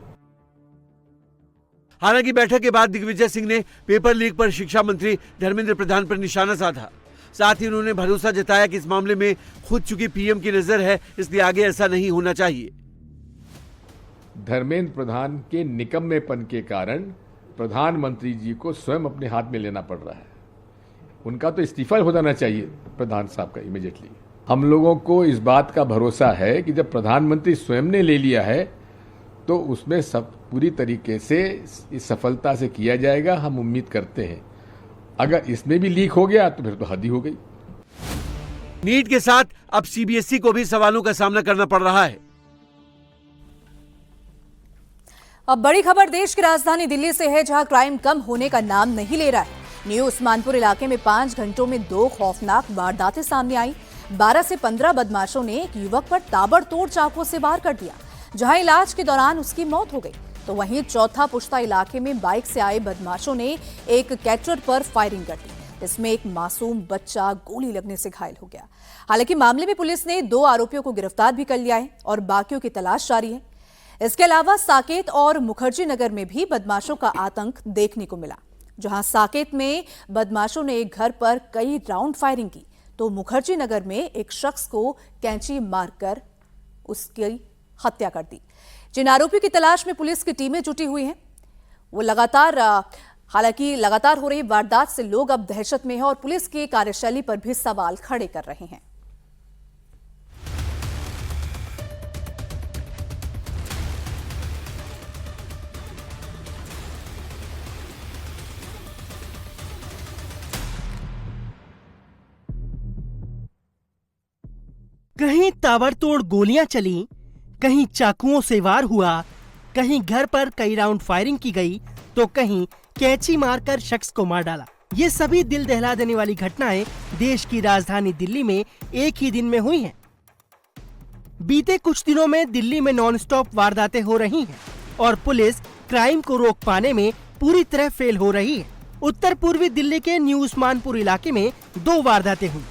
हालांकि बैठक के बाद दिग्विजय सिंह ने पेपर लीक पर शिक्षा मंत्री धर्मेंद्र प्रधान पर निशाना साधा। साथ ही उन्होंने भरोसा जताया कि इस मामले में खुद चूंकि पीएम की नजर है, इसलिए आगे ऐसा नहीं होना चाहिए। धर्मेंद्र प्रधान के निकम्मेपन के कारण प्रधानमंत्री जी को स्वयं अपने हाथ में लेना पड़ रहा है। उनका तो इस्तीफा हो जाना चाहिए प्रधान साहब का इमीडिएटली। हम लोगों को इस बात का भरोसा है कि जब प्रधानमंत्री स्वयं ने ले लिया है तो उसमें सब पूरी तरीके से इस सफलता से किया जाएगा, हम उम्मीद करते हैं। अगर इसमें भी लीक हो गया तो फिर तो हद ही हो गई। नीट के साथ अब सीबीएसई को भी सवालों का सामना करना पड़ रहा है। अब बड़ी खबर देश की राजधानी दिल्ली से है, जहां क्राइम कम होने का नाम नहीं ले रहा है। न्यू उस्मानपुर इलाके में 5 घंटों में 2 खौफनाक वारदातें सामने आई। 12 से 15 बदमाशों ने एक युवक पर ताबड़तोड़ चाकुओं से वार कर दिया, जहां इलाज के दौरान उसकी मौत हो गई। तो वहीं चौथा पुश्ता इलाके में बाइक से आए बदमाशों ने एक कैटरर पर फायरिंग कर दी। इसमें एक मासूम बच्चा गोली लगने से घायल हो गया। हालांकि मामले में पुलिस ने 2 आरोपियों को गिरफ्तार भी कर लिया है और बाकियों की तलाश जारी है। इसके अलावा साकेत और मुखर्जी नगर में भी बदमाशों का आतंक देखने को मिला, जहां साकेत में बदमाशों ने एक घर पर कई राउंड फायरिंग की, तो मुखर्जी नगर में एक शख्स को कैंची मारकर उसकी हत्या कर दी। जिन आरोपियों की तलाश में पुलिस की टीमें जुटी हुई हैं, वो लगातार हो रही वारदात से लोग अब दहशत में हैं और पुलिस की कार्यशैली पर भी सवाल खड़े कर रहे हैं। कहीं ताबड़तोड़ गोलियां चली, कहीं चाकुओं से वार हुआ, कहीं घर पर कई राउंड फायरिंग की गई, तो कहीं कैंची मारकर शख्स को मार डाला। ये सभी दिल दहला देने वाली घटनाएं देश की राजधानी दिल्ली में एक ही दिन में हुई हैं। बीते कुछ दिनों में दिल्ली में नॉनस्टॉप वारदातें हो रही हैं और पुलिस क्राइम को रोक पाने में पूरी तरह फेल हो रही है। उत्तर पूर्वी दिल्ली के न्यू उस्मानपुर इलाके में 2 वारदातें हुई।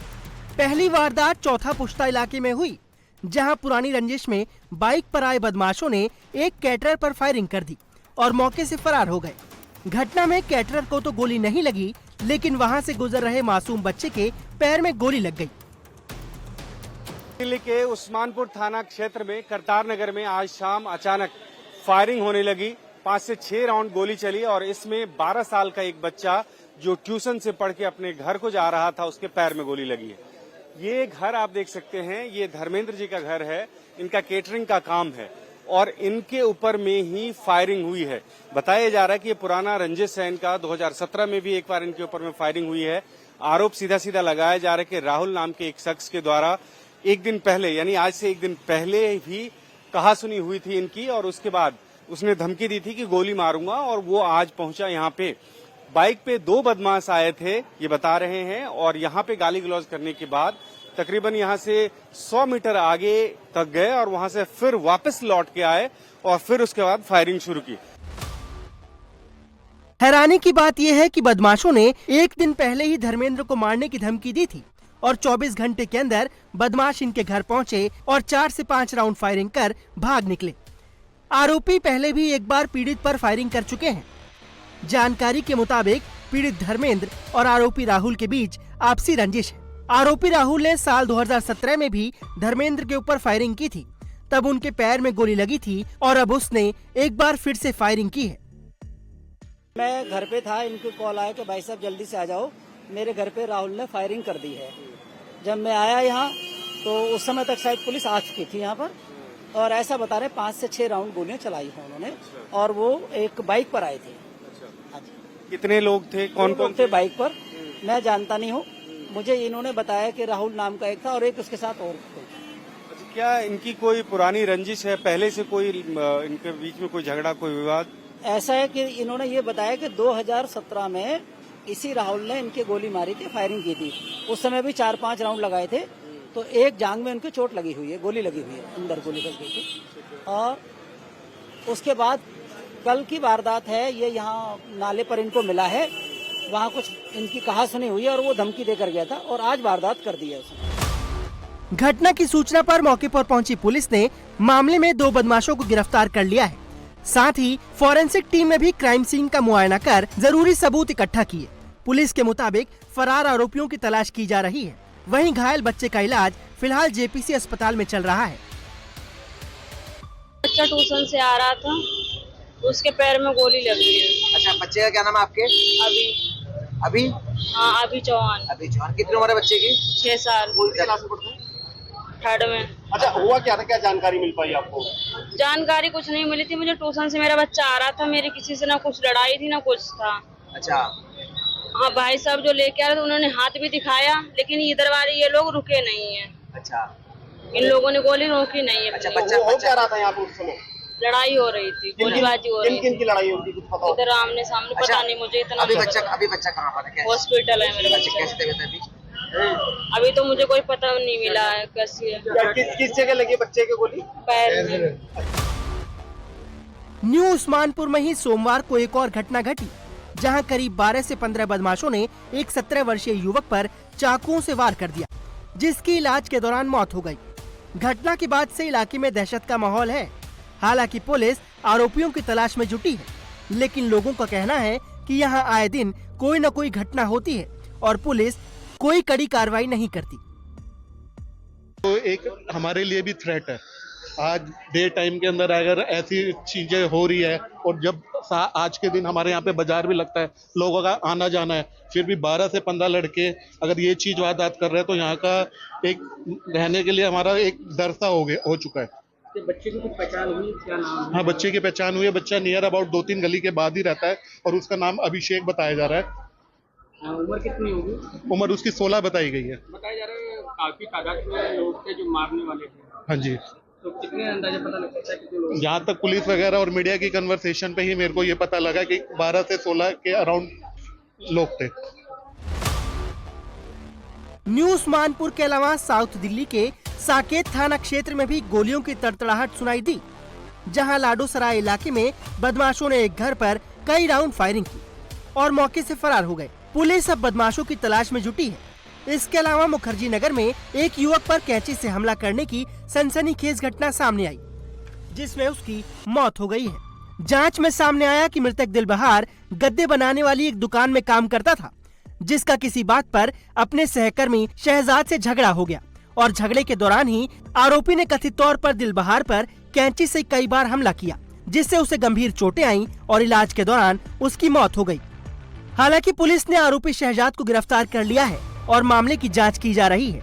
पहली वारदात चौथा पुश्ता इलाके में हुई, जहां पुरानी रंजिश में बाइक पर आए बदमाशों ने एक कैटरर पर फायरिंग कर दी और मौके से फरार हो गए। घटना में कैटरर को तो गोली नहीं लगी, लेकिन वहां से गुजर रहे मासूम बच्चे के पैर में गोली लग गई। दिल्ली के उस्मानपुर थाना क्षेत्र में करतार नगर में आज शाम अचानक फायरिंग होने लगी। 5 से 6 राउंड गोली चली और इसमें 12 साल का एक बच्चा जो ट्यूशन से पढ़ के अपने घर को जा रहा था, उसके पैर में गोली लगी है। ये घर आप देख सकते हैं, ये धर्मेंद्र जी का घर है। इनका केटरिंग का काम है और इनके ऊपर में ही फायरिंग हुई है। बताया जा रहा है कि ये पुराना रंजिश है इनका। 2017 में भी एक बार इनके ऊपर में फायरिंग हुई है। आरोप सीधा सीधा लगाया जा रहा है कि राहुल नाम के एक शख्स के द्वारा एक दिन पहले, यानी आज से एक दिन पहले भी कहासुनी हुई थी इनकी और उसके बाद उसने धमकी दी थी कि गोली मारूंगा और वो आज पहुंचा यहाँ पे। बाइक पे 2 बदमाश आए थे, ये बता रहे हैं, और यहाँ पे गाली गलौज करने के बाद तकरीबन यहाँ से 100 मीटर आगे तक गए और वहां से फिर वापस लौट के आए और फिर उसके बाद फायरिंग शुरू की। हैरानी की बात यह है कि बदमाशों ने एक दिन पहले ही धर्मेंद्र को मारने की धमकी दी थी और 24 घंटे के अंदर बदमाश इनके घर पहुंचे और 4 से 5 राउंड फायरिंग कर भाग निकले। आरोपी पहले भी एक बार पीड़ित पर फायरिंग कर चुके हैं। जानकारी के मुताबिक पीड़ित धर्मेंद्र और आरोपी राहुल के बीच आपसी रंजिश है। आरोपी राहुल ने साल 2017 में भी धर्मेंद्र के ऊपर फायरिंग की थी, तब उनके पैर में गोली लगी थी और अब उसने एक बार फिर से फायरिंग की है। मैं घर पे था, इनको कॉल आया कि भाई साहब जल्दी से आ जाओ, मेरे घर पे राहुल ने फायरिंग कर दी है। जब मैं आया यहाँ तो उस समय तक शायद पुलिस आ चुकी थी यहाँ पर और ऐसा बता रहे 5 से 6 राउंड गोलियां चलाई हैं उन्होंने और वो एक बाइक पर आए थे। कितने लोग थे, कौन कौन थे बाइक पर? मैं जानता नहीं हूँ, मुझे इन्होंने बताया कि राहुल नाम का एक था और एक उसके साथ और। क्या इनकी कोई पुरानी रंजिश है, पहले से कोई इनके बीच में कोई झगड़ा, कोई विवाद? ऐसा है कि इन्होंने ये बताया कि 2017 में इसी राहुल ने इनके गोली मारी थी, फायरिंग की थी। उस समय भी 4-5 राउंड लगाए थे, तो एक जांग में उनके चोट लगी हुई है, गोली लगी हुई है, अंदर गोली फंस गई थी। और उसके बाद कल की वारदात है, ये यहाँ नाले पर इनको मिला है, वहाँ कुछ इनकी कहासुनी हुई और वो धमकी देकर गया था और आज वारदात कर दी है उसने। घटना की सूचना पर मौके पर पहुंची पुलिस ने मामले में 2 बदमाशों को गिरफ्तार कर लिया है। साथ ही फॉरेंसिक टीम ने भी क्राइम सीन का मुआयना कर जरूरी सबूत इकट्ठा किए। पुलिस के मुताबिक फरार आरोपियों की तलाश की जा रही है। वहीं घायल बच्चे का इलाज फिलहाल जेपीसी अस्पताल में चल रहा है। बच्चा ट्यूशन से आ रहा था, उसके पैर में गोली लगी है। अच्छा, बच्चे का क्या नाम है आपके? अभी? हाँ, अभी चौहान। कितनी उम्र है बच्चे की? 6 साल। कौन सी क्लास में पढ़ते हैं? 3rd में। अच्छा, हुआ क्या था, क्या जानकारी मिल पाई आपको? जानकारी कुछ नहीं मिली थी मुझे। ट्यूशन से मेरा बच्चा आ रहा था, मेरी किसी से ना कुछ लड़ाई थी ना कुछ था। अच्छा। हाँ, भाई साहब जो लेके आ रहे थे उन्होंने हाथ भी दिखाया, लेकिन इधर वाले ये लोग रुके नहीं है। अच्छा। इन लोगों ने गोली रोकी नहीं है। अच्छा, बच्चा हो क्या रहा था यहाँ पर उस समय? लड़ाई हो रही थी, गोलीबाजी हो रही थी। किन की लड़ाई होती कुछ पता? इधर आमने सामने। पता नहीं मुझे इतना। अभी बच्चा कहाँ पर है? हॉस्पिटल है मेरे बच्चे। कैसी तबीयत है अभी? अभी तो मुझे कोई पता नहीं मिला है कैसी है। किस जगह लगी बच्चे के गोली? पैर में। न्यू उस्मानपुर में ही सोमवार को एक और घटना घटी, जहां करीब 12 से 15 बदमाशों ने एक 17 वर्षीय युवक पर चाकुओं से वार कर दिया, जिसकी इलाज के दौरान मौत हो गई। घटना के बाद से इलाके में दहशत का माहौल है। हालांकि पुलिस आरोपियों की तलाश में जुटी है, लेकिन लोगों का कहना है कि यहां आए दिन कोई न कोई घटना होती है और पुलिस कोई कड़ी कार्रवाई नहीं करती। तो एक हमारे लिए भी थ्रेट है। आज डे टाइम के अंदर अगर ऐसी चीजें हो रही है और जब आज के दिन हमारे यहाँ पे बाजार भी लगता है, लोगों का आना जाना है, फिर भी 12 से 15 लड़के अगर ये चीज वारदात कर रहे हैं तो यहाँ का एक रहने के लिए हमारा एक डर सा हो चुका है। बच्चे की कुछ पहचान हुई? क्या नाम है? हाँ, बच्चे की पहचान हुई है। बच्चा नियर अबाउट 2-3 गली के बाद ही रहता है और उसका नाम अभिषेक बताया जा रहा है। उम्र कितनी होगी? उम्र उसकी 16 बताई गई है। बताया जा रहा है काफी तादाद में लोग थे जो मारने वाले थे। हाँ जी। तो कितने अंदाजा पता लग सकता है कितने लोग? यहाँ तक पुलिस वगैरह और मीडिया की कन्वर्सेशन पे ही मेरे को ये पता लगा कि 12 से 16 के अराउंड लोग थे। न्यू उस्मानपुर के अलावा साउथ दिल्ली के साकेत थाना क्षेत्र में भी गोलियों की तड़तड़ाहट सुनाई दी, जहां लाडो सराय इलाके में बदमाशों ने एक घर पर कई राउंड फायरिंग की और मौके से फरार हो गए। पुलिस अब बदमाशों की तलाश में जुटी है। इसके अलावा मुखर्जी नगर में एक युवक पर कैंची से हमला करने की सनसनीखेज घटना सामने आई, जिसमें उसकी मौत हो गई है। जांच में सामने आया कि मृतक दिलबहार गद्दे बनाने वाली एक दुकान में काम करता था, जिसका किसी बात पर अपने सहकर्मी शहजाद से झगड़ा हो गया और झगड़े के दौरान ही आरोपी ने कथित तौर पर दिलबहार पर कैंची से कई बार हमला किया, जिससे उसे गंभीर चोटें आईं और इलाज के दौरान उसकी मौत हो गई। हालांकि पुलिस ने आरोपी शहजाद को गिरफ्तार कर लिया है और मामले की जांच की जा रही है।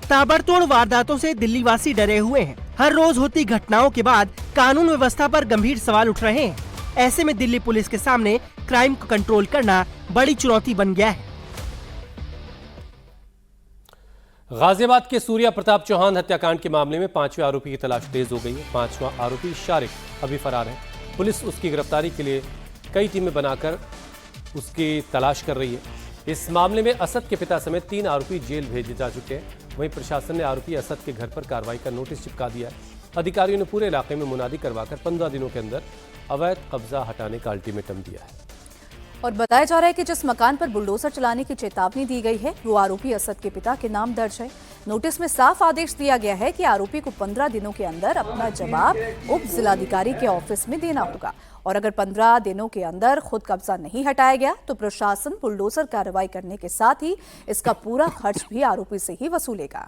ताबड़तोड़ वारदातों से दिल्ली वासी डरे हुए हैं। हर रोज होती घटनाओं के बाद कानून व्यवस्था पर गंभीर सवाल उठ रहे हैं। ऐसे में दिल्ली पुलिस के सामने क्राइम को कंट्रोल करना बड़ी चुनौती बन गया है। गाजियाबाद के सूर्या प्रताप चौहान हत्याकांड के मामले में 5वें आरोपी की तलाश तेज हो गई है। 5वां आरोपी शारिक अभी फरार है। पुलिस उसकी गिरफ्तारी के लिए कई टीमें बनाकर उसकी तलाश कर रही है। इस मामले में असद के पिता समेत 3 आरोपी जेल भेजे जा चुके हैं। वहीं प्रशासन ने आरोपी असद के घर पर कार्रवाई का नोटिस चिपका दिया है। अधिकारियों ने पूरे इलाके में मुनादी करवाकर 15 दिनों के अंदर अवैध कब्जा हटाने का अल्टीमेटम दिया है। और बताया जा रहा है कि जिस मकान पर बुलडोजर चलाने की चेतावनी दी गई है वो आरोपी असद के पिता के नाम दर्ज है। नोटिस में साफ आदेश दिया गया है कि आरोपी को 15 दिनों के अंदर अपना जवाब उप जिलाधिकारी के ऑफिस में देना होगा और अगर 15 दिनों के अंदर खुद कब्जा नहीं हटाया गया तो प्रशासन बुलडोजर कार्रवाई करने के साथ ही इसका पूरा खर्च भी आरोपी से ही वसूलेगा।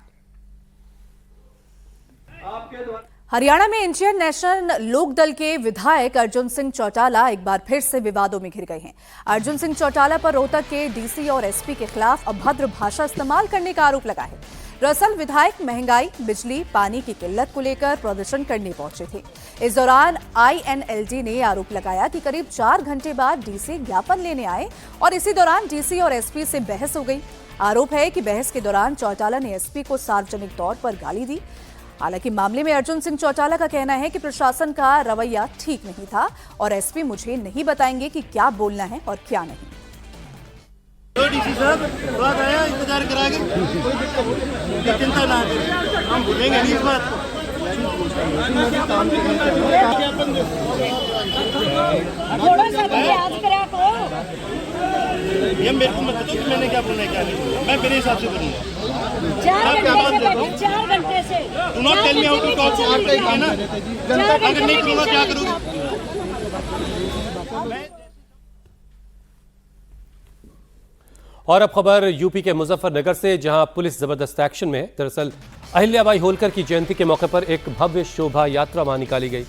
हरियाणा में इंडियन नेशनल लोकदल के विधायक अर्जुन सिंह चौटाला एक बार फिर से विवादों में घिर गए हैं। अर्जुन सिंह चौटाला पर रोहतक के डीसी और एसपी के खिलाफ अभद्र भाषा इस्तेमाल करने का आरोप लगा है। दरअसल विधायक महंगाई, बिजली, पानी की किल्लत को लेकर प्रदर्शन करने पहुंचे थे। इस दौरान INLD ने आरोप लगाया कि करीब 4 घंटे बाद डीसी ज्ञापन लेने आए और इसी दौरान डीसी और एसपी से बहस हो गई। आरोप है कि बहस के दौरान चौटाला ने एसपी को सार्वजनिक तौर पर गाली दी। हालांकि मामले में अर्जुन सिंह चौटाला का कहना है कि प्रशासन का रवैया ठीक नहीं था और एसपी मुझे नहीं बताएंगे कि क्या बोलना है और क्या नहीं। डीसी साहब बात आया, इंतजार कराएंगे, कोई चिंता ना करें, हम भूलेंगे नहीं इस बात को। ये मेरे को मत कि मैंने क्या बोलना है क्या नहीं, मैं मेरे हिसाब से करूँगा। 4 घंटे से do not tell me how to talk, है ना? अगर नहीं करूँगा क्या करूँगा? और अब खबर यूपी के मुजफ्फरनगर से, जहां पुलिस जबरदस्त एक्शन में है। दरअसल अहिल्याबाई होलकर की जयंती के मौके पर एक भव्य शोभा यात्रा वहां निकाली गई।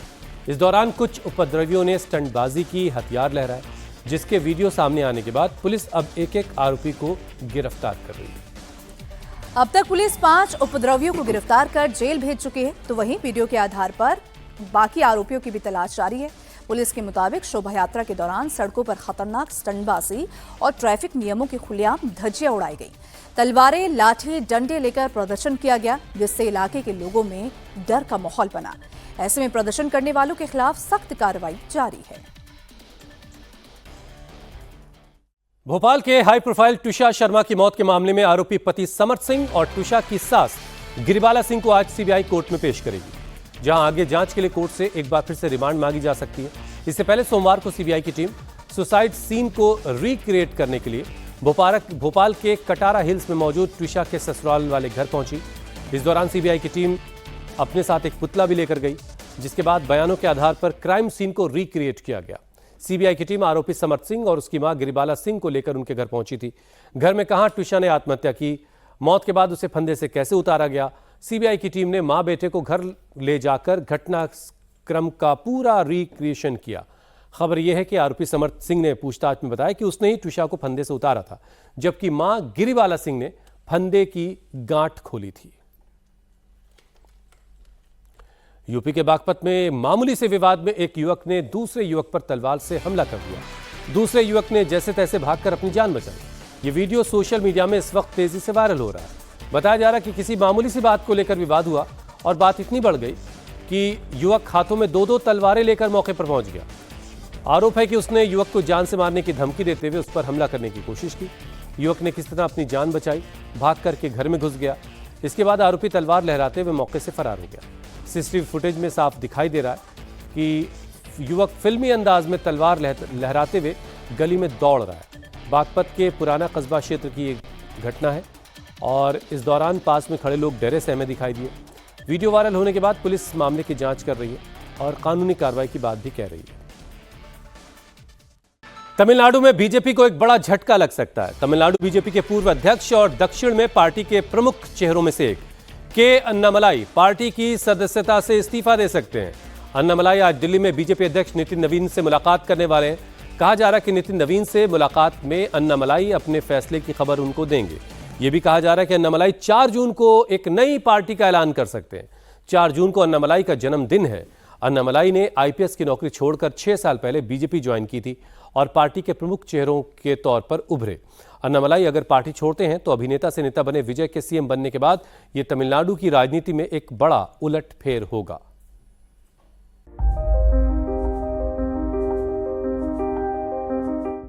इस दौरान कुछ उपद्रवियों ने स्टंटबाजी की, हथियार लहराए, जिसके वीडियो सामने आने के बाद पुलिस अब एक एक आरोपी को गिरफ्तार कर रही है। अब तक पुलिस 5 उपद्रवियों को गिरफ्तार कर जेल भेज चुकी है, तो वहीं वीडियो के आधार पर बाकी आरोपियों की भी तलाश जारी है। पुलिस के मुताबिक शोभा यात्रा के दौरान सड़कों पर खतरनाक स्टंटबाजी और ट्रैफिक नियमों की खुलेआम धज्जियां उड़ाई गई। तलवारें, लाठी, डंडे लेकर प्रदर्शन किया गया, जिससे इलाके के लोगों में डर का माहौल बना। ऐसे में प्रदर्शन करने वालों के खिलाफ सख्त कार्रवाई जारी है। भोपाल के हाई प्रोफाइल टुषा शर्मा की मौत के मामले में आरोपी पति समर्थ सिंह और टुषा की सास गिरिबाला सिंह को आज सीबीआई कोर्ट में पेश करेगी, जहां आगे जांच के लिए कोर्ट से एक बार फिर से रिमांड मांगी जा सकती है। इससे पहले सोमवार को सीबीआई की टीम सुसाइड सीन को रिक्रिएट करने के लिए भोपाल के कटारा हिल्स में मौजूद टुषा के ससुराल वाले घर पहुंची। इस दौरान सीबीआई की टीम अपने साथ एक पुतला भी लेकर गई, जिसके बाद बयानों के आधार पर क्राइम सीन को रिक्रिएट किया गया। सीबीआई की टीम आरोपी समर्थ सिंह और उसकी मां गिरिबाला सिंह को लेकर उनके घर पहुंची थी। घर में कहां टुषा ने आत्महत्या की, मौत के बाद उसे फंदे से कैसे उतारा गया, सीबीआई की टीम ने मां बेटे को घर ले जाकर घटनाक्रम का पूरा रिक्रिएशन किया। खबर यह है कि आरोपी समर्थ सिंह ने पूछताछ में बताया कि उसने ही टुषा को फंदे से उतारा था, जबकि मां गिरिबाला सिंह ने फंदे की गांठ खोली थी। यूपी के बागपत में मामूली से विवाद में एक युवक ने दूसरे युवक पर तलवार से हमला कर दिया। दूसरे युवक ने जैसे तैसे भागकर अपनी जान बचाई। ये वीडियो सोशल मीडिया में इस वक्त तेजी से वायरल हो रहा है। बताया जा रहा है कि किसी मामूली सी बात को लेकर विवाद हुआ और बात इतनी बढ़ गई कि युवक हाथों में 2-2 तलवारें लेकर मौके पर पहुंच गया। आरोप है कि उसने युवक को जान से मारने की धमकी देते हुए उस पर हमला करने की कोशिश की। युवक ने किस तरह अपनी जान बचाई, भाग करके घर में घुस गया। इसके बाद आरोपी तलवार लहराते हुए मौके से फरार हो गया। सीसीटीवी फुटेज में साफ दिखाई दे रहा है कि युवक फिल्मी अंदाज में तलवार लहराते हुए गली में दौड़ रहा है। बागपत के पुराना कस्बा क्षेत्र की एक घटना है और इस दौरान पास में खड़े लोग डरे सहमे दिखाई दिए। वीडियो वायरल होने के बाद पुलिस मामले की जांच कर रही है और कानूनी कार्रवाई की बात भी कह रही है। तमिलनाडु में बीजेपी को एक बड़ा झटका लग सकता है। तमिलनाडु बीजेपी के पूर्व अध्यक्ष और दक्षिण में पार्टी के प्रमुख चेहरों में से एक के अन्नामलाई पार्टी की सदस्यता से इस्तीफा दे सकते हैं। अन्नामलाई आज दिल्ली में बीजेपी अध्यक्ष नितिन नवीन से मुलाकात करने वाले हैं। कहा जा रहा है कि नितिन नवीन से मुलाकात में अन्नामलाई अपने फैसले की खबर उनको देंगे। यह भी कहा जा रहा है कि अन्नामलाई 4 जून को एक नई पार्टी का ऐलान कर सकते हैं। 4 जून को अन्नामलाई का जन्मदिन है। अन्नामलाई ने आईपीएस की नौकरी छोड़कर 6 साल पहले बीजेपी ज्वाइन की थी और पार्टी के प्रमुख चेहरों के तौर पर उभरे। अन्नामलाई अगर पार्टी छोड़ते हैं तो अभिनेता से नेता बने विजय के सीएम बनने के बाद यह तमिलनाडु की राजनीति में एक बड़ा उलटफेर होगा।